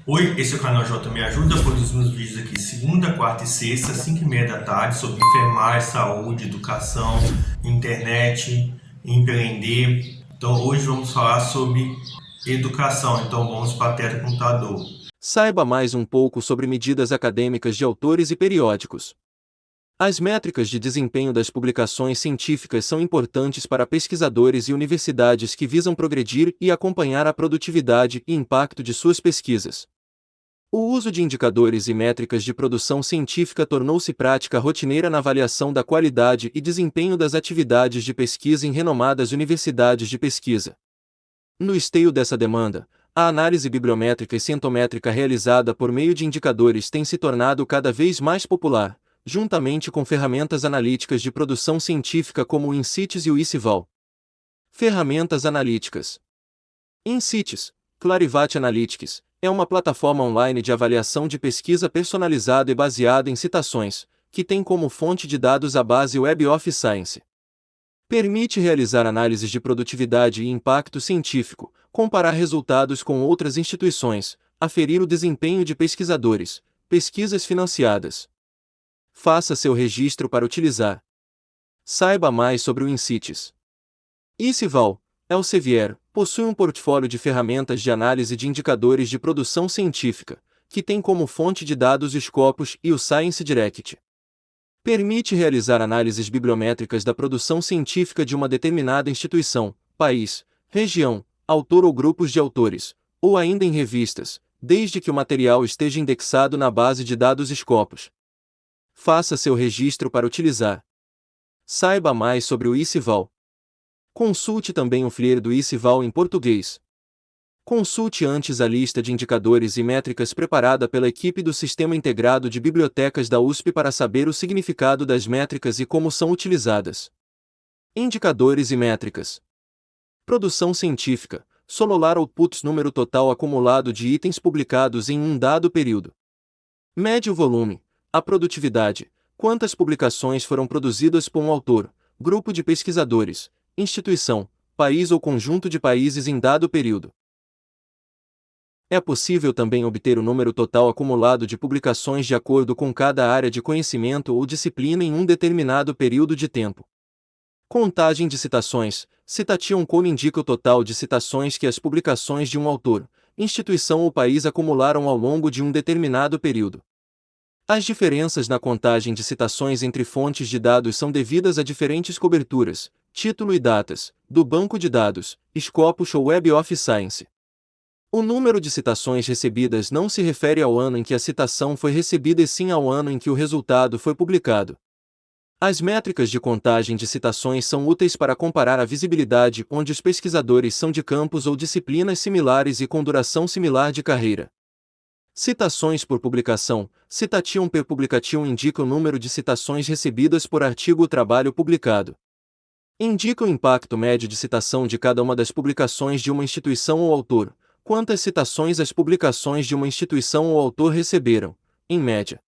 Oi, esse é o canal J Me Ajuda. Produzimos vídeos aqui segunda, quarta e sexta, 5h30 da tarde, sobre enfermagem, saúde, educação, internet, empreender. Então hoje vamos falar sobre educação. Então vamos para a tela do computador. Saiba mais um pouco sobre medidas acadêmicas de autores e periódicos. As métricas de desempenho das publicações científicas são importantes para pesquisadores e universidades que visam progredir e acompanhar a produtividade e impacto de suas pesquisas. O uso de indicadores e métricas de produção científica tornou-se prática rotineira na avaliação da qualidade e desempenho das atividades de pesquisa em renomadas universidades de pesquisa. No esteio dessa demanda, a análise bibliométrica e cientométrica realizada por meio de indicadores tem se tornado cada vez mais popular, juntamente com ferramentas analíticas de produção científica como o InCites e o ICIVAL. Ferramentas analíticas. InCites, Clarivate Analytics, é uma plataforma online de avaliação de pesquisa personalizada e baseada em citações, que tem como fonte de dados a base Web of Science. Permite realizar análises de produtividade e impacto científico, comparar resultados com outras instituições, aferir o desempenho de pesquisadores, pesquisas financiadas. Faça seu registro para utilizar. Saiba mais sobre o InCites. ICIVAL, Elsevier, possui um portfólio de ferramentas de análise de indicadores de produção científica, que tem como fonte de dados o Scopus e o Science Direct. Permite realizar análises bibliométricas da produção científica de uma determinada instituição, país, região, autor ou grupos de autores, ou ainda em revistas, desde que o material esteja indexado na base de dados Scopus. Faça seu registro para utilizar. Saiba mais sobre o ICIVAL. Consulte também o Flyer do ICIVAL em português. Consulte antes a lista de indicadores e métricas preparada pela equipe do Sistema Integrado de Bibliotecas da USP para saber o significado das métricas e como são utilizadas. Indicadores e métricas. Produção científica, Solar Outputs, número total acumulado de itens publicados em um dado período. Médio volume, a produtividade, quantas publicações foram produzidas por um autor, grupo de pesquisadores, instituição, país ou conjunto de países em dado período. É possível também obter o número total acumulado de publicações de acordo com cada área de conhecimento ou disciplina em um determinado período de tempo. Contagem de citações. Citation Cone indica o total de citações que as publicações de um autor, instituição ou país acumularam ao longo de um determinado período. As diferenças na contagem de citações entre fontes de dados são devidas a diferentes coberturas, título e datas, do banco de dados, Scopus ou Web of Science. O número de citações recebidas não se refere ao ano em que a citação foi recebida e sim ao ano em que o resultado foi publicado. As métricas de contagem de citações são úteis para comparar a visibilidade onde os pesquisadores são de campos ou disciplinas similares e com duração similar de carreira. Citações por publicação. Citation per publication indica o número de citações recebidas por artigo ou trabalho publicado. Indica o impacto médio de citação de cada uma das publicações de uma instituição ou autor. Quantas citações as publicações de uma instituição ou autor receberam, em média.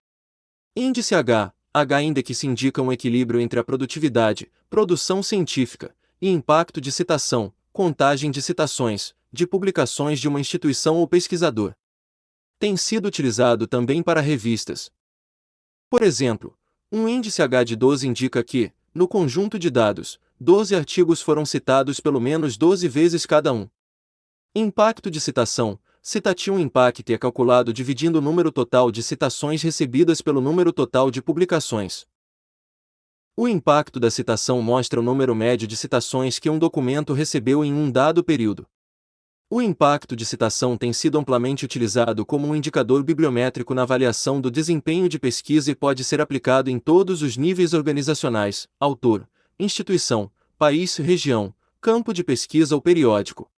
Índice H-index indica um equilíbrio entre a produtividade, produção científica, e impacto de citação, contagem de citações, de publicações de uma instituição ou pesquisador. Tem sido utilizado também para revistas. Por exemplo, um índice H de 12 indica que, no conjunto de dados, 12 artigos foram citados pelo menos 12 vezes cada um. Impacto de citação. Citation Impact é calculado dividindo o número total de citações recebidas pelo número total de publicações. O impacto da citação mostra o número médio de citações que um documento recebeu em um dado período. O impacto de citação tem sido amplamente utilizado como um indicador bibliométrico na avaliação do desempenho de pesquisa e pode ser aplicado em todos os níveis organizacionais: autor, instituição, país, região, campo de pesquisa ou periódico.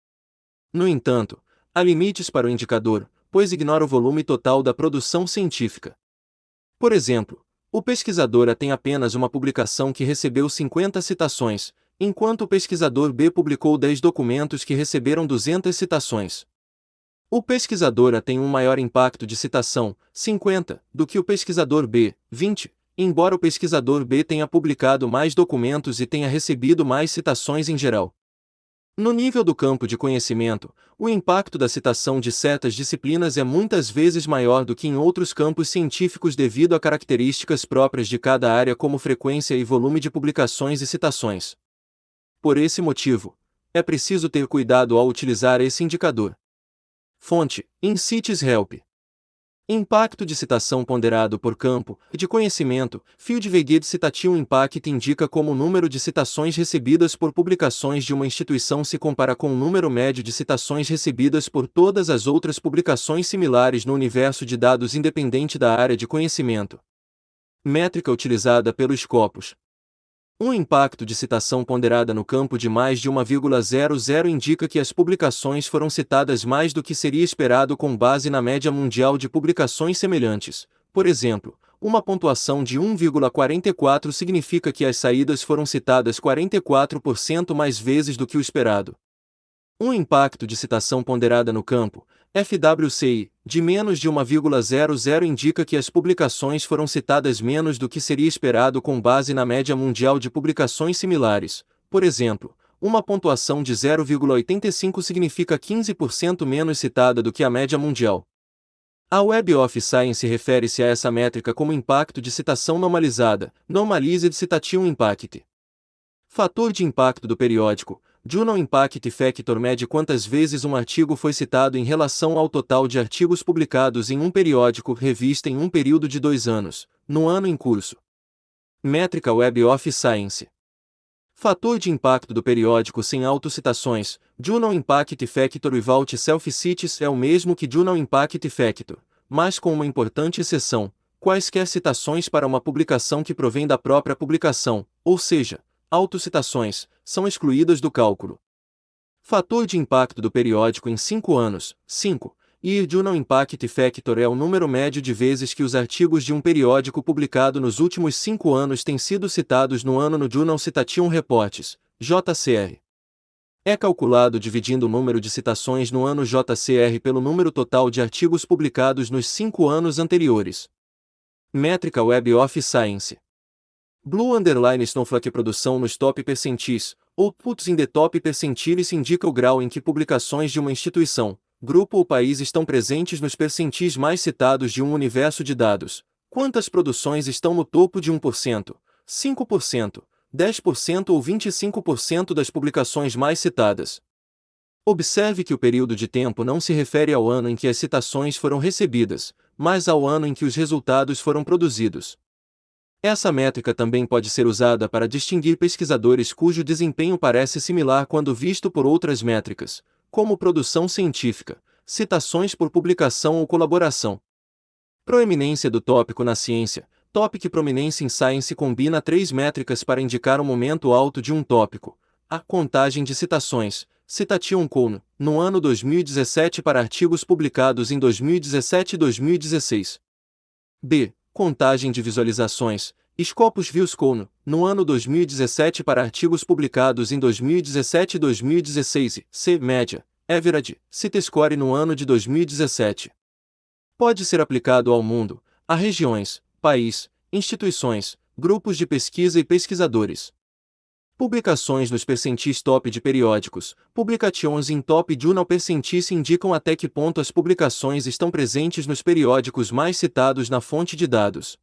No entanto, há limites para o indicador, pois ignora o volume total da produção científica. Por exemplo, o pesquisador A tem apenas uma publicação que recebeu 50 citações, enquanto o pesquisador B publicou 10 documentos que receberam 200 citações. O pesquisador A tem um maior impacto de citação, 50, do que o pesquisador B, 20, embora o pesquisador B tenha publicado mais documentos e tenha recebido mais citações em geral. No nível do campo de conhecimento, o impacto da citação de certas disciplinas é muitas vezes maior do que em outros campos científicos devido a características próprias de cada área como frequência e volume de publicações e citações. Por esse motivo, é preciso ter cuidado ao utilizar esse indicador. Fonte: InCites Help. Impacto de citação ponderado por campo de conhecimento. Fieldweged Citation Impact indica como o número de citações recebidas por publicações de uma instituição se compara com o número médio de citações recebidas por todas as outras publicações similares no universo de dados independente da área de conhecimento. Métrica utilizada pelo Scopus. Um impacto de citação ponderada no campo de mais de 1,00 indica que as publicações foram citadas mais do que seria esperado com base na média mundial de publicações semelhantes. Por exemplo, uma pontuação de 1,44 significa que as saídas foram citadas 44% mais vezes do que o esperado. Um impacto de citação ponderada no campo, FWCI, de menos de 1,00 indica que as publicações foram citadas menos do que seria esperado com base na média mundial de publicações similares. Por exemplo, uma pontuação de 0,85 significa 15% menos citada do que a média mundial. A Web of Science refere-se a essa métrica como impacto de citação normalizada, Normalized Citation Impact. Fator de impacto do periódico. Journal Impact Factor mede quantas vezes um artigo foi citado em relação ao total de artigos publicados em um periódico revista em um período de 2 anos, no ano em curso. Métrica Web of Science. Fator de impacto do periódico sem autocitações. Journal Impact Factor without self-cites é o mesmo que Journal Impact Factor, mas com uma importante exceção: quaisquer citações para uma publicação que provém da própria publicação, ou seja, autocitações, são excluídas do cálculo. Fator de impacto do periódico em 5 anos, 5. Year Journal Impact Factor é o número médio de vezes que os artigos de um periódico publicado nos últimos 5 anos têm sido citados no ano no Journal Citation Reports, JCR. É calculado dividindo o número de citações no ano JCR pelo número total de artigos publicados nos 5 anos anteriores. Métrica Web of Science. Blue_Snowflake produção nos top percentis, outputs in the top percentiles indica o grau em que publicações de uma instituição, grupo ou país estão presentes nos percentis mais citados de um universo de dados. Quantas produções estão no topo de 1%, 5%, 10% ou 25% das publicações mais citadas? Observe que o período de tempo não se refere ao ano em que as citações foram recebidas, mas ao ano em que os resultados foram produzidos. Essa métrica também pode ser usada para distinguir pesquisadores cujo desempenho parece similar quando visto por outras métricas, como produção científica, citações por publicação ou colaboração. Proeminência do tópico na ciência. Topic Prominence in Science combina 3 métricas para indicar o momento alto de um tópico: a contagem de citações, Citation Count, no ano 2017 para artigos publicados em 2017 e 2016. B. Contagem de visualizações, Scopus Views Count, no ano 2017 para artigos publicados em 2017 e 2016 C. Média, Average, CiteScore no ano de 2017. Pode ser aplicado ao mundo, a regiões, país, instituições, grupos de pesquisa e pesquisadores. Publicações nos percentis top de periódicos. Publications in top journal percentis indicam até que ponto as publicações estão presentes nos periódicos mais citados na fonte de dados.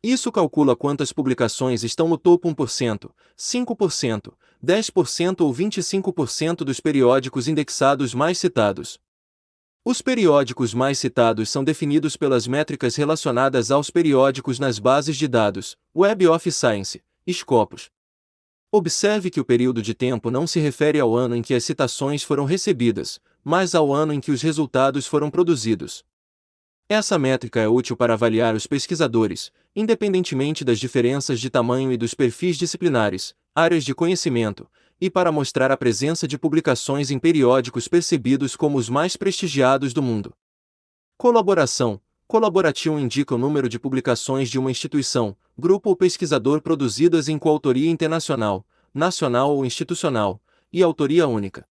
Isso calcula quantas publicações estão no topo 1%, 5%, 10% ou 25% dos periódicos indexados mais citados. Os periódicos mais citados são definidos pelas métricas relacionadas aos periódicos nas bases de dados, Web of Science, Scopus. Observe que o período de tempo não se refere ao ano em que as citações foram recebidas, mas ao ano em que os resultados foram produzidos. Essa métrica é útil para avaliar os pesquisadores, independentemente das diferenças de tamanho e dos perfis disciplinares, áreas de conhecimento, e para mostrar a presença de publicações em periódicos percebidos como os mais prestigiados do mundo. Colaboração. Colaboration indica o número de publicações de uma instituição, grupo ou pesquisador produzidas em coautoria internacional, nacional ou institucional, e autoria única.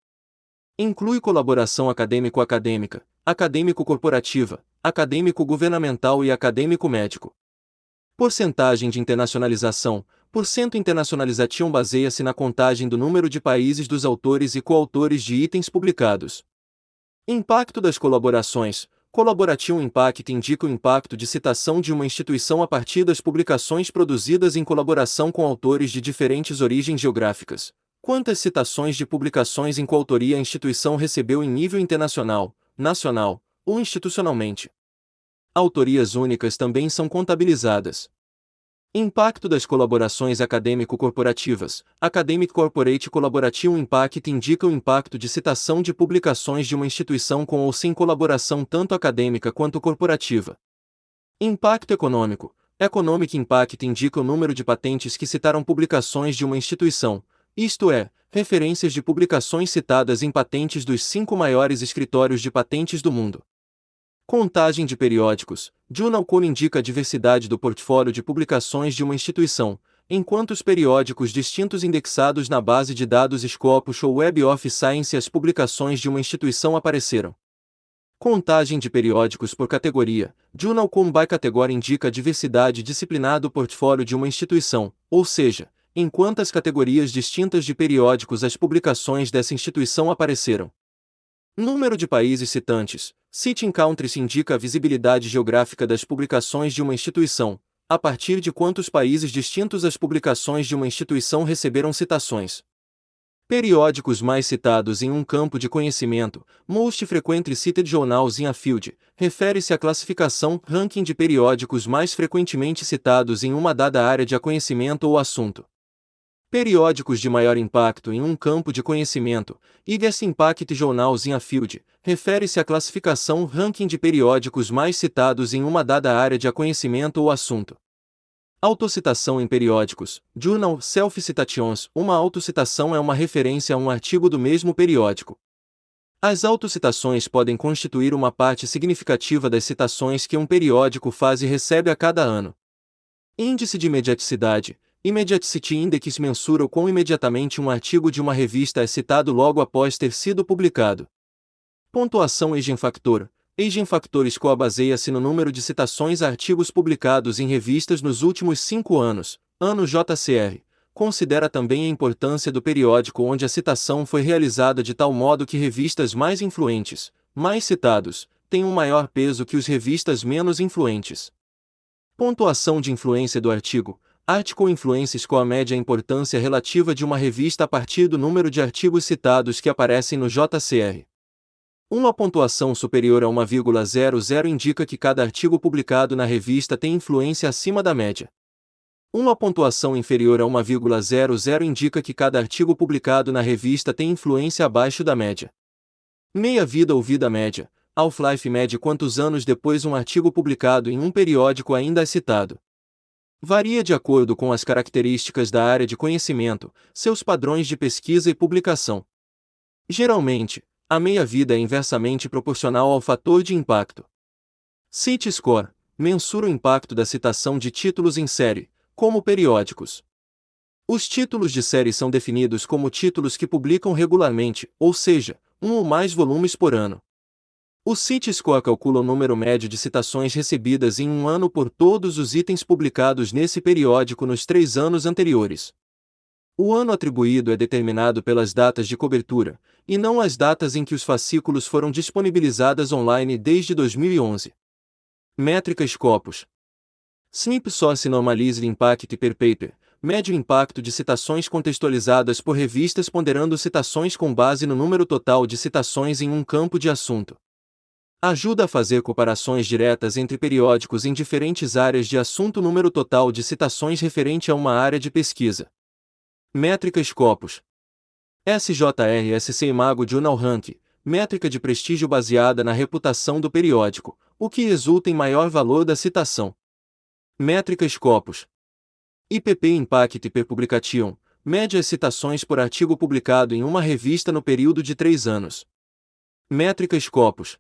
Inclui colaboração acadêmico-acadêmica, acadêmico-corporativa, acadêmico-governamental e acadêmico-médico. Porcentagem de internacionalização. Internacionalization baseia-se na contagem do número de países dos autores e coautores de itens publicados. Impacto das colaborações. Collaboration Impact indica o impacto de citação de uma instituição a partir das publicações produzidas em colaboração com autores de diferentes origens geográficas. Quantas citações de publicações em coautoria a instituição recebeu em nível internacional, nacional ou institucionalmente. Autorias únicas também são contabilizadas. Impacto das colaborações acadêmico-corporativas. Academic Corporate Collaboration Impact indica o impacto de citação de publicações de uma instituição com ou sem colaboração tanto acadêmica quanto corporativa. Impacto econômico. Economic Impact indica o número de patentes que citaram publicações de uma instituição, isto é, referências de publicações citadas em patentes dos 5 maiores escritórios de patentes do mundo. Contagem de periódicos. Journal Code indica a diversidade do portfólio de publicações de uma instituição, enquanto os periódicos distintos indexados na base de dados Scopus ou Web of Science as publicações de uma instituição apareceram. Contagem de periódicos por categoria. Journal Code by Category indica a diversidade disciplinar do portfólio de uma instituição, ou seja, em quantas categorias distintas de periódicos as publicações dessa instituição apareceram. Número de países citantes. Citing Countries indica a visibilidade geográfica das publicações de uma instituição, a partir de quantos países distintos as publicações de uma instituição receberam citações. Periódicos mais citados em um campo de conhecimento. Most frequently cited journals in a field, refere-se à classificação, ranking de periódicos mais frequentemente citados em uma dada área de conhecimento ou assunto. Periódicos de maior impacto em um campo de conhecimento. Biggest Impact Journals in a Field, refere-se à classificação ranking de periódicos mais citados em uma dada área de conhecimento ou assunto. Autocitação em periódicos. Journal Self-Citations. Uma autocitação é uma referência a um artigo do mesmo periódico. As autocitações podem constituir uma parte significativa das citações que um periódico faz e recebe a cada ano. Índice de imediaticidade. Immediaticity Index mensura o quão imediatamente um artigo de uma revista é citado logo após ter sido publicado. Pontuação Eigenfactor. Eigenfactor Score baseia-se no número de citações a artigos publicados em revistas nos últimos 5 anos, ano JCR. Considera também a importância do periódico onde a citação foi realizada de tal modo que revistas mais influentes, mais citados, têm um maior peso que os revistas menos influentes. Pontuação de influência do artigo. Article Influence Score mede a importância relativa de uma revista a partir do número de artigos citados que aparecem no JCR. Uma pontuação superior a 1,00 indica que cada artigo publicado na revista tem influência acima da média. Uma pontuação inferior a 1,00 indica que cada artigo publicado na revista tem influência abaixo da média. Meia-vida ou vida média. Half-life mede quantos anos depois um artigo publicado em um periódico ainda é citado. Varia de acordo com as características da área de conhecimento, seus padrões de pesquisa e publicação. Geralmente, a meia-vida é inversamente proporcional ao fator de impacto. CIT-Score mensura o impacto da citação de títulos em série, como periódicos. Os títulos de série são definidos como títulos que publicam regularmente, ou seja, um ou mais volumes por ano. O CIT-Score calcula o número médio de citações recebidas em um ano por todos os itens publicados nesse periódico nos 3 anos anteriores. O ano atribuído é determinado pelas datas de cobertura, e não as datas em que os fascículos foram disponibilizadas online desde 2011. Métrica Scopus. SNP Source Normalized Impact per Paper, mede o impacto de citações contextualizadas por revistas ponderando citações com base no número total de citações em um campo de assunto. Ajuda a fazer comparações diretas entre periódicos em diferentes áreas de assunto. Número total de citações referente a uma área de pesquisa. Métrica Scopus. SJRSC Imago Journal Rank, métrica de prestígio baseada na reputação do periódico, o que resulta em maior valor da citação. Métrica Scopus. IPP Impact per Publication, mede as citações por artigo publicado em uma revista no período de 3 anos. Métrica Scopus.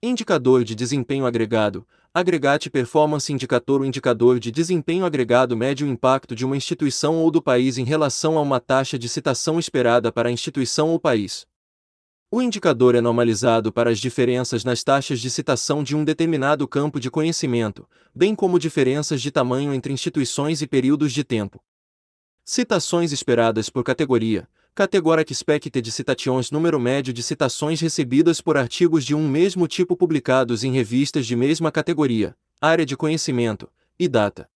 Indicador de desempenho agregado. Aggregate Performance Indicator. O indicador de desempenho agregado mede o impacto de uma instituição ou do país em relação a uma taxa de citação esperada para a instituição ou país. O indicador é normalizado para as diferenças nas taxas de citação de um determinado campo de conhecimento, bem como diferenças de tamanho entre instituições e períodos de tempo. Citações esperadas por categoria. Categoria expected citations, número médio de citações recebidas por artigos de um mesmo tipo publicados em revistas de mesma categoria, área de conhecimento e data.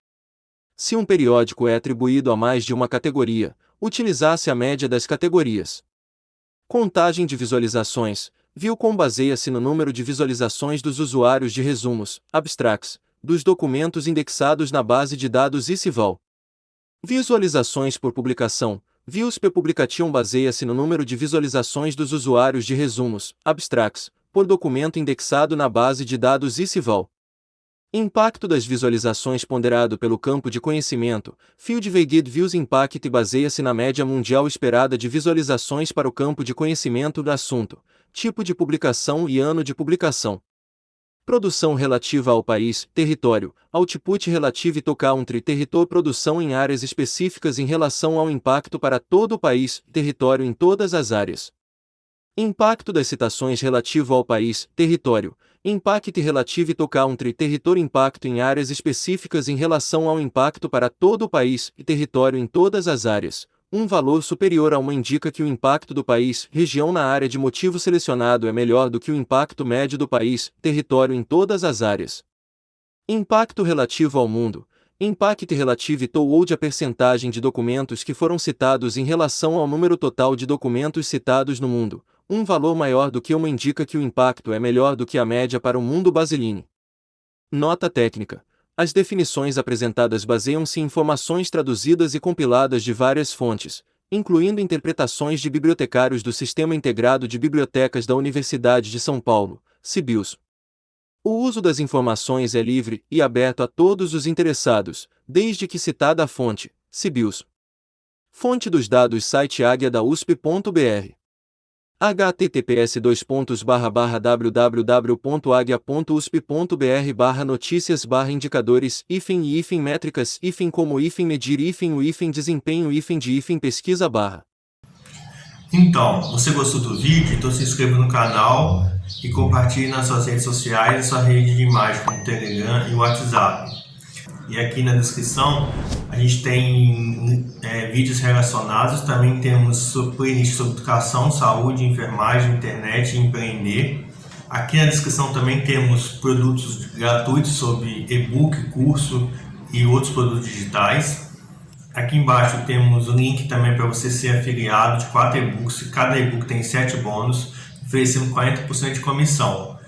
Se um periódico é atribuído a mais de uma categoria, utilizasse a média das categorias. Contagem de visualizações. Viewcom baseia-se no número de visualizações dos usuários de resumos, abstracts, dos documentos indexados na base de dados ICIVAL. Visualizações por publicação. Views per publication baseia-se no número de visualizações dos usuários de resumos, abstracts, por documento indexado na base de dados ICIVAL. Impacto das visualizações ponderado pelo campo de conhecimento. Field Weighted Views Impact baseia-se na média mundial esperada de visualizações para o campo de conhecimento do assunto, tipo de publicação e ano de publicação. Produção relativa ao país, território, output relative to country, território, produção em áreas específicas em relação ao impacto para todo o país, território em todas as áreas. Impacto das citações relativo ao país, território, impact relative to country, território, impacto em áreas específicas em relação ao impacto para todo o país e território em todas as áreas. Um valor superior a 1 indica que o impacto do país, região na área de motivo selecionado é melhor do que o impacto médio do país, território em todas as áreas. Impacto relativo ao mundo. Impact relative to a percentagem de documentos que foram citados em relação ao número total de documentos citados no mundo. Um valor maior do que 1 indica que o impacto é melhor do que a média para o mundo brasileiro. Nota técnica. As definições apresentadas baseiam-se em informações traduzidas e compiladas de várias fontes, incluindo interpretações de bibliotecários do Sistema Integrado de Bibliotecas da Universidade de São Paulo, CIBILS. O uso das informações é livre e aberto a todos os interessados, desde que citada a fonte, CIBILS. Fonte dos dados: site águia da USP.br. https://www.aguia.usp.br/notícias/indicadores e métricas como medir o desempenho de pesquisa . Então, você gostou do vídeo? Então se inscreva no canal e compartilhe nas suas redes sociais e sua rede de imagem como Telegram e WhatsApp. E aqui na descrição a gente tem vídeos relacionados, também temos playlist sobre educação, saúde, enfermagem, internet e empreender. Aqui na descrição também temos produtos gratuitos sobre e-book, curso e outros produtos digitais. Aqui embaixo temos o link também para você ser afiliado de 4 e-books. Cada e-book tem 7 bônus, oferecendo 40% de comissão.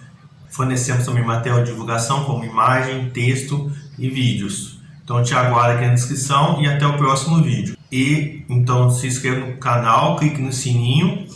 Fornecemos também material de divulgação como imagem, texto e vídeos. Então te aguardo aqui na descrição e até o próximo vídeo. E então se inscreva no canal, clique no sininho